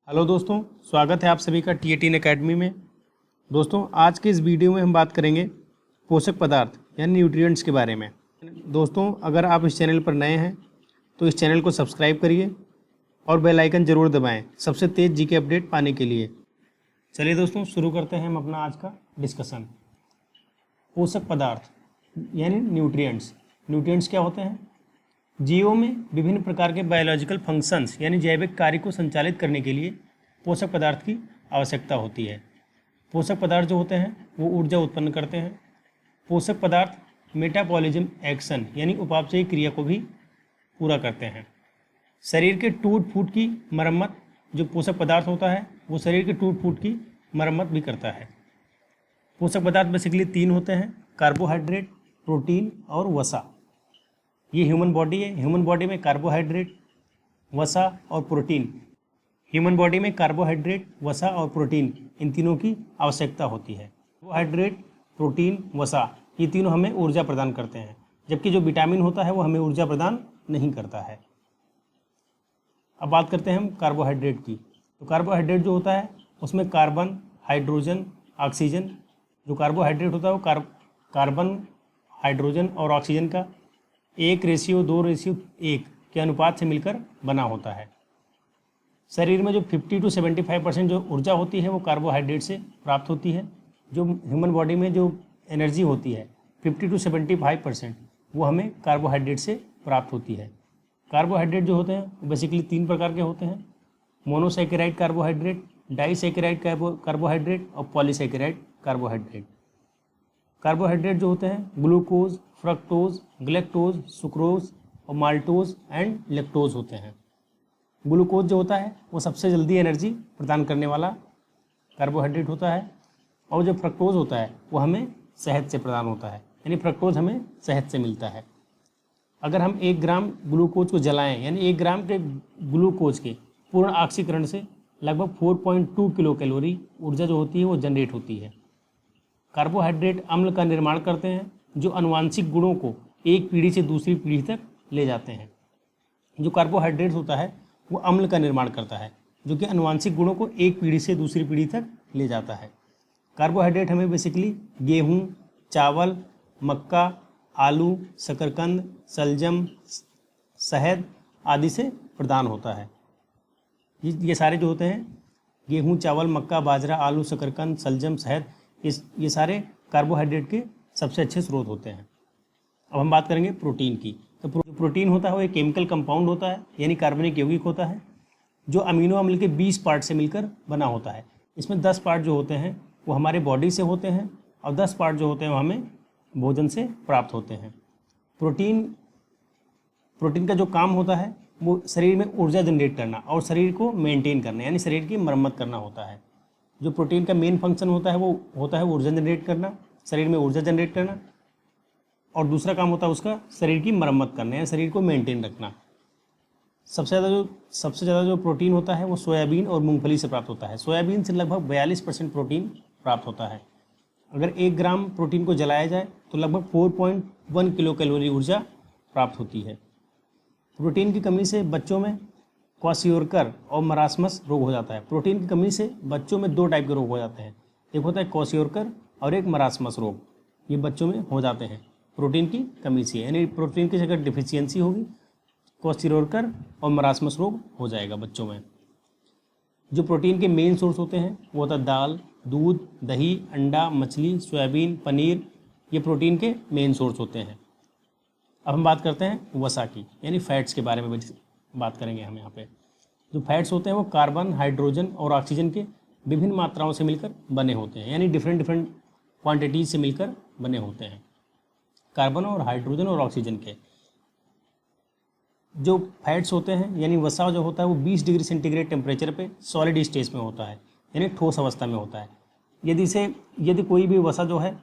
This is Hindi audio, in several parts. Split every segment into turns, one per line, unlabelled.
हेलो दोस्तों, स्वागत है आप सभी का टी18 अकेडमी में। दोस्तों, आज के इस वीडियो में हम बात करेंगे पोषक पदार्थ यानी न्यूट्रिएंट्स के बारे में। दोस्तों, अगर आप इस चैनल पर नए हैं तो इस चैनल को सब्सक्राइब करिए और बेल आइकन ज़रूर दबाएं सबसे तेज़ जीके अपडेट पाने के लिए। चलिए दोस्तों, शुरू करते हैं हम अपना आज का डिस्कशन। पोषक पदार्थ यानी न्यूट्रिएंट्स। न्यूट्रिएंट्स क्या होते हैं? जीवों में विभिन्न प्रकार के बायोलॉजिकल फंक्शंस यानी जैविक कार्य को संचालित करने के लिए पोषक पदार्थ की आवश्यकता होती है। पोषक पदार्थ जो होते हैं वो ऊर्जा उत्पन्न करते हैं। पोषक पदार्थ मेटाबॉलिज्म एक्शन यानी उपापचयी क्रिया को भी पूरा करते हैं। शरीर के टूट फूट की मरम्मत, जो पोषक पदार्थ होता है वो शरीर के टूट फूट की मरम्मत भी करता है। पोषक पदार्थ बेसिकली 3 होते हैं: कार्बोहाइड्रेट, प्रोटीन और वसा। ये ह्यूमन बॉडी है। ह्यूमन बॉडी में कार्बोहाइड्रेट, वसा और प्रोटीन, ह्यूमन बॉडी में कार्बोहाइड्रेट, वसा और प्रोटीन, इन तीनों की आवश्यकता होती है। कार्बोहाइड्रेट, प्रोटीन, वसा, ये तीनों हमें ऊर्जा प्रदान करते हैं, जबकि जो विटामिन होता है वो हमें ऊर्जा प्रदान नहीं करता है। अब बात करते हैं हम कार्बोहाइड्रेट की। तो कार्बोहाइड्रेट जो होता है उसमें कार्बन, हाइड्रोजन, ऑक्सीजन, जो कार्बोहाइड्रेट होता है वो कार्बन, हाइड्रोजन और ऑक्सीजन का 1:2:1 के अनुपात से मिलकर बना होता है। शरीर में जो 50 to 75% जो ऊर्जा होती है वो कार्बोहाइड्रेट से प्राप्त होती है। जो ह्यूमन बॉडी में जो एनर्जी होती है 50 to 75% वो हमें कार्बोहाइड्रेट से प्राप्त होती है। कार्बोहाइड्रेट जो होते हैं वो बेसिकली 3 प्रकार के होते हैं: मोनोसैकेराइड कार्बोहाइड्रेट, डाइसैकेराइड कार्बोहाइड्रेट और पॉलीसैकेराइड कार्बोहाइड्रेट। कार्बोहाइड्रेट जो होते हैं ग्लूकोज, फ्रक्टोज, ग्लैक्टोज, सुक्रोज और माल्टोज एंड लैक्टोज होते हैं। ग्लूकोज जो होता है वो सबसे जल्दी एनर्जी प्रदान करने वाला कार्बोहाइड्रेट होता है, और जो फ्रक्टोज होता है वो हमें शहद से प्रदान होता है, यानी फ्रक्टोज हमें शहद से मिलता है। अगर हम 1 ग्राम ग्लूकोज को जलाएं, यानी 1 ग्राम के ग्लूकोज के पूर्ण ऑक्सीकरण से लगभग 4.2 किलो कैलोरी ऊर्जा जो होती है वो जनरेट होती है। कार्बोहाइड्रेट अम्ल का निर्माण करते हैं, जो आनुवांशिक गुणों को एक पीढ़ी से दूसरी पीढ़ी तक ले जाते हैं। जो कार्बोहाइड्रेट होता है वो अम्ल का निर्माण करता है, जो कि आनुवांशिक गुणों को एक पीढ़ी से दूसरी पीढ़ी तक ले जाता है। कार्बोहाइड्रेट हमें बेसिकली गेहूँ, चावल, मक्का, आलू, शकरकंद, शलजम, शहद आदि से प्रदान होता है। ये सारे जो होते हैं गेहूँ, चावल, मक्का, बाजरा, आलू, शकरकंद, शलजम, शहद, ये सारे कार्बोहाइड्रेट के सबसे अच्छे स्रोत होते हैं। अब हम बात करेंगे प्रोटीन की। तो प्रोटीन होता है वो एक केमिकल कंपाउंड होता है, यानी कार्बनिक यौगिक होता है, जो अमीनो अम्ल के 20 पार्ट से मिलकर बना होता है। इसमें 10 पार्ट जो होते हैं वो हमारे बॉडी से होते हैं और 10 पार्ट जो होते हैं वो हमें भोजन से प्राप्त होते हैं। प्रोटीन का जो काम होता है वो शरीर में ऊर्जा जनरेट करना और शरीर को मेंटेन करना, यानी शरीर की मरम्मत करना होता है। जो प्रोटीन का मेन फंक्शन होता है वो होता है ऊर्जा जनरेट करना, शरीर में ऊर्जा जनरेट करना, और दूसरा काम होता है उसका शरीर की मरम्मत करना या शरीर को मेंटेन रखना। सबसे ज़्यादा जो प्रोटीन होता है वो सोयाबीन और मूंगफली से प्राप्त होता है। सोयाबीन से लगभग 42% प्रोटीन प्राप्त होता है। अगर 1 ग्राम प्रोटीन को जलाया जाए तो लगभग 4.1 किलो कैलोरी ऊर्जा प्राप्त होती है। प्रोटीन की कमी से बच्चों में क्वाशियोरकर और मरासमस रोग हो जाता है। प्रोटीन की कमी से बच्चों में 2 टाइप के रोग हो जाते हैं, एक होता है क्वाशियोरकर और एक मरासमस रोग। ये बच्चों में हो जाते हैं प्रोटीन की कमी से, यानी प्रोटीन की अगर डिफिशियंसी होगी क्वाशियोरकर और मरासमस रोग हो जाएगा बच्चों में। जो प्रोटीन के मेन सोर्स होते हैं वो होता है दाल, दूध, दही, अंडा, मछली, सोयाबीन, पनीर, ये प्रोटीन के मेन सोर्स होते हैं। अब हम बात करते हैं वसा की, यानी फैट्स के बारे में बात करेंगे हम यहाँ पे। जो फैट्स होते हैं वो कार्बन, हाइड्रोजन और ऑक्सीजन के विभिन्न मात्राओं से मिलकर बने होते हैं, यानी डिफरेंट क्वांटिटीज से मिलकर बने होते हैं। कार्बन और हाइड्रोजन और ऑक्सीजन के जो फैट्स होते हैं, यानी वसा जो होता है वो 20 डिग्री सेंटीग्रेड टेम्परेचर पे सॉलिड स्टेज में होता है, यानी ठोस अवस्था में होता है। यदि कोई भी वसा जो है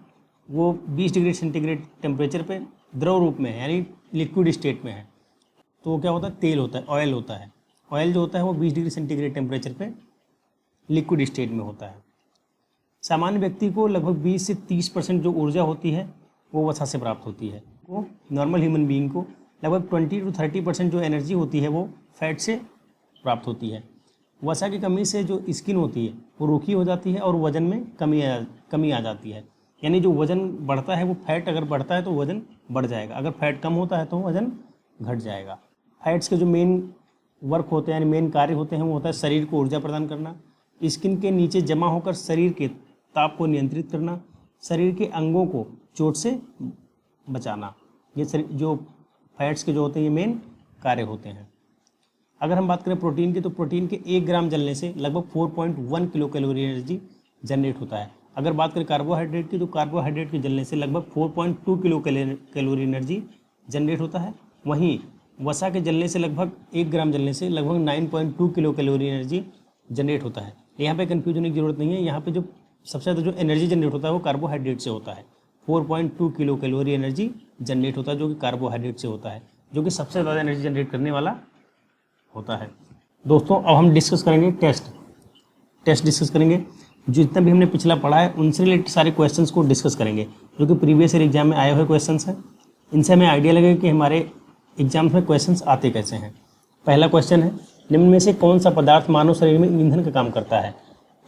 वो 20 डिग्री सेंटीग्रेड टेम्परेचर पे द्रव रूप में है, यानी लिक्विड स्टेट में है, तो वो क्या होता है? तेल होता है, ऑयल होता है। ऑयल जो होता है वो 20 डिग्री सेंटीग्रेड टेम्परेचर पे लिक्विड स्टेट में होता है। सामान्य व्यक्ति को लगभग 20 से 30% जो ऊर्जा होती है वो वसा से प्राप्त होती है। वो नॉर्मल ह्यूमन बीइंग को लगभग 20 to 30% जो एनर्जी होती है वो फैट से प्राप्त होती है। वसा की कमी से जो स्किन होती है वो रूखी हो जाती है और वजन में कमी आ जाती है। यानी जो वजन बढ़ता है वो फैट अगर बढ़ता है तो वजन बढ़ जाएगा, अगर फैट कम होता है तो वजन घट जाएगा। फैट्स के जो मेन वर्क होते हैं यानी मेन कार्य होते हैं वो होता है शरीर को ऊर्जा प्रदान करना, स्किन के नीचे जमा होकर शरीर के ताप को नियंत्रित करना, शरीर के अंगों को चोट से बचाना। ये जो फैट्स के जो होते हैं ये मेन कार्य होते हैं। अगर हम बात करें प्रोटीन की, तो प्रोटीन के 1 ग्राम जलने से लगभग 4.1 किलो कैलोरी एनर्जी जनरेट होता है। अगर बात करें कार्बोहाइड्रेट की, तो कार्बोहाइड्रेट के जलने से लगभग 4.2 किलो कैलोरी एनर्जी जनरेट होता है। वहीं वसा के जलने से लगभग 1 ग्राम जलने से लगभग 9.2 किलो कैलोरी एनर्जी जनरेट होता है। यहाँ पे कन्फ्यूज होने की जरूरत नहीं है, यहाँ पे जो सबसे ज़्यादा जो एनर्जी जनरेट होता है वो कार्बोहाइड्रेट से होता है। 4.2 किलो कैलोरी एनर्जी जनरेट होता है जो कि कार्बोहाइड्रेट से होता है, जो कि सबसे ज़्यादा एनर्जी जनरेट करने वाला होता है। दोस्तों अब हम डिस्कस करेंगे टेस्ट डिस्कस करेंगे। जितना भी हमने पिछला पढ़ा है उनसे रिलेटेड सारे क्वेश्चंस को डिस्कस करेंगे जो कि प्रीवियस ईयर एग्जाम में आए हुए क्वेश्चंस हैं। इनसे हमें आइडिया लगेगा कि हमारे एग्जाम्स में क्वेश्चंस आते कैसे हैं। पहला क्वेश्चन है, निम्न में से कौन सा पदार्थ मानव शरीर में ईंधन का काम करता है?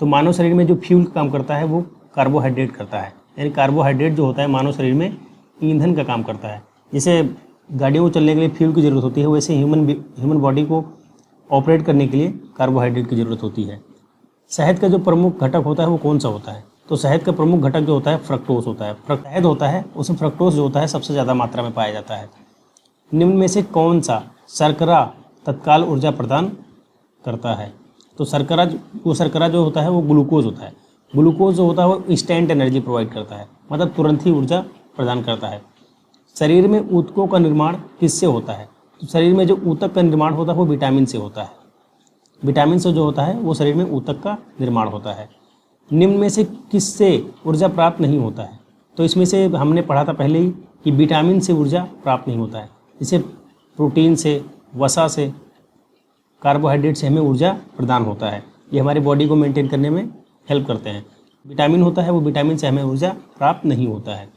तो मानव शरीर में जो फ्यूल का काम करता है वो कार्बोहाइड्रेट करता है। यानी कार्बोहाइड्रेट जो होता है मानव शरीर में ईंधन का काम करता है। जैसे गाड़ियों को चलने के लिए फ्यूल की ज़रूरत होती है, वैसे ह्यूमन बॉडी को ऑपरेट करने के लिए कार्बोहाइड्रेट की ज़रूरत होती है। शहद का जो प्रमुख घटक होता है वो कौन सा होता है? तो शहद का प्रमुख घटक जो होता है फ्रक्टोज होता है। शहद होता है उसमें फ्रक्टोज जो होता है सबसे ज़्यादा मात्रा में पाया जाता है। निम्न में से कौन सा शर्करा तत्काल ऊर्जा प्रदान करता है? तो शर्करा जो होता है वो ग्लूकोज होता है। ग्लूकोज जो होता है वो इंस्टेंट एनर्जी प्रोवाइड करता है, मतलब तुरंत ही ऊर्जा प्रदान करता है। शरीर में ऊतकों का निर्माण किससे होता है? तो शरीर में जो ऊतक का निर्माण होता है वो विटामिन से होता है। विटामिन से जो होता है वो शरीर में ऊतक का निर्माण होता है। निम्न में से किससे ऊर्जा प्राप्त नहीं होता है? तो इसमें से हमने पढ़ा था पहले ही कि विटामिन से ऊर्जा प्राप्त नहीं होता है। जैसे प्रोटीन से, वसा से, कार्बोहाइड्रेट से हमें ऊर्जा प्रदान होता है। ये हमारी बॉडी को मेंटेन करने में हेल्प करते हैं। विटामिन होता है वो विटामिन से हमें ऊर्जा प्राप्त नहीं होता है।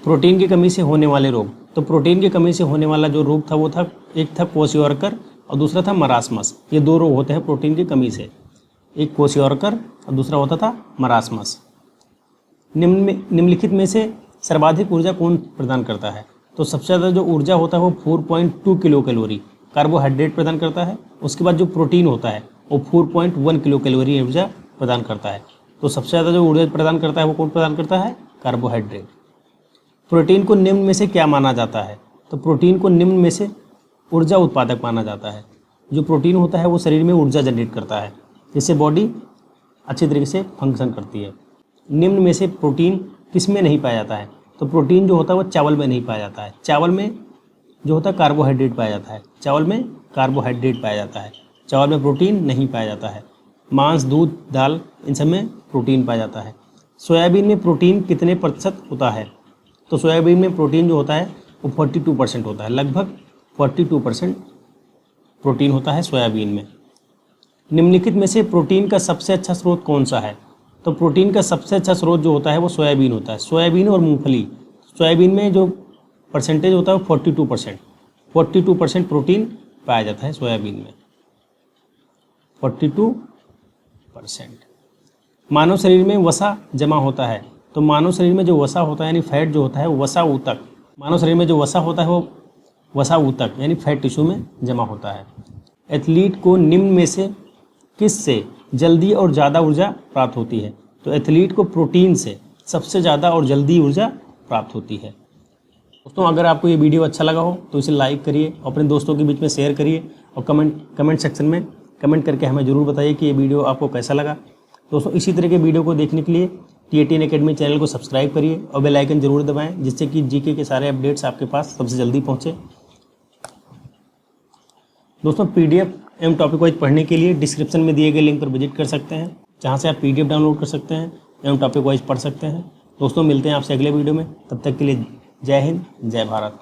प्रोटीन की कमी से होने वाले रोग, तो प्रोटीन की कमी से होने वाला जो रोग था वो था, एक था क्वेशियोर्कर और दूसरा था मरासमस। ये 2 रोग होते हैं प्रोटीन की कमी से, एक क्वेशियोर्कर और दूसरा होता था मरासमस। निम्नलिखित में से सर्वाधिक ऊर्जा कौन प्रदान करता है? तो सबसे ज़्यादा जो ऊर्जा होता है वो 4.2 किलो कैलोरी कार्बोहाइड्रेट प्रदान करता है। उसके बाद जो प्रोटीन होता है वो 4.1 किलो कैलोरी ऊर्जा प्रदान करता है। तो सबसे ज़्यादा जो ऊर्जा प्रदान करता है वो कौन प्रदान करता है? कार्बोहाइड्रेट। प्रोटीन को निम्न में से क्या माना जाता है? तो प्रोटीन को निम्न में से ऊर्जा उत्पादक माना जाता है। जो प्रोटीन होता है वो शरीर में ऊर्जा जनरेट करता है, जिससे बॉडी अच्छी तरीके से फंक्शन करती है। निम्न में से प्रोटीन किस में नहीं पाया जाता है? तो प्रोटीन जो होता है वो चावल में नहीं पाया जाता है। चावल में जो होता है कार्बोहाइड्रेट पाया जाता है। चावल में कार्बोहाइड्रेट पाया जाता है, चावल में प्रोटीन नहीं पाया जाता है। मांस, दूध, दाल, इन सब में प्रोटीन पाया जाता है। सोयाबीन में प्रोटीन कितने प्रतिशत होता है? तो सोयाबीन में प्रोटीन जो होता है वो 42% होता है। लगभग 42% प्रोटीन होता है सोयाबीन में। निम्नलिखित में से प्रोटीन का सबसे अच्छा स्रोत कौन सा है? तो प्रोटीन का सबसे अच्छा स्रोत जो होता है वो सोयाबीन होता है। सोयाबीन और मूंगफली। सोयाबीन में जो परसेंटेज होता है वो 42% प्रोटीन पाया जाता है सोयाबीन में, 42%। मानव शरीर में वसा जमा होता है। तो मानव शरीर में जो वसा होता है यानी फैट जो होता है वो वसा ऊतक, मानव शरीर में जो वसा होता है वो वसा ऊतक यानी फैट टिश्यू में जमा होता है। एथलीट को निम्न में से किससे जल्दी और ज़्यादा ऊर्जा प्राप्त होती है? तो एथलीट को प्रोटीन से सबसे ज़्यादा और जल्दी ऊर्जा प्राप्त होती है। दोस्तों अगर आपको ये वीडियो अच्छा लगा हो तो इसे लाइक करिए, अपने दोस्तों के बीच में शेयर करिए और कमेंट सेक्शन में कमेंट करके हमें ज़रूर बताइए कि ये वीडियो आपको कैसा लगा। दोस्तों इसी तरह के वीडियो को देखने के लिए TATN अकेडमी चैनल को सब्सक्राइब करिए और बेल आइकन जरूर दबाएं, जिससे कि जीके के सारे अपडेट्स आपके पास सबसे जल्दी पहुंचे। दोस्तों PDF एवं टॉपिक वाइज पढ़ने के लिए डिस्क्रिप्शन में दिए गए लिंक पर विजिट कर सकते हैं, जहां से आप PDF डाउनलोड कर सकते हैं एवं टॉपिक वाइज पढ़ सकते हैं। दोस्तों मिलते हैं आपसे अगले वीडियो में, तब तक के लिए जय हिंद, जय भारत।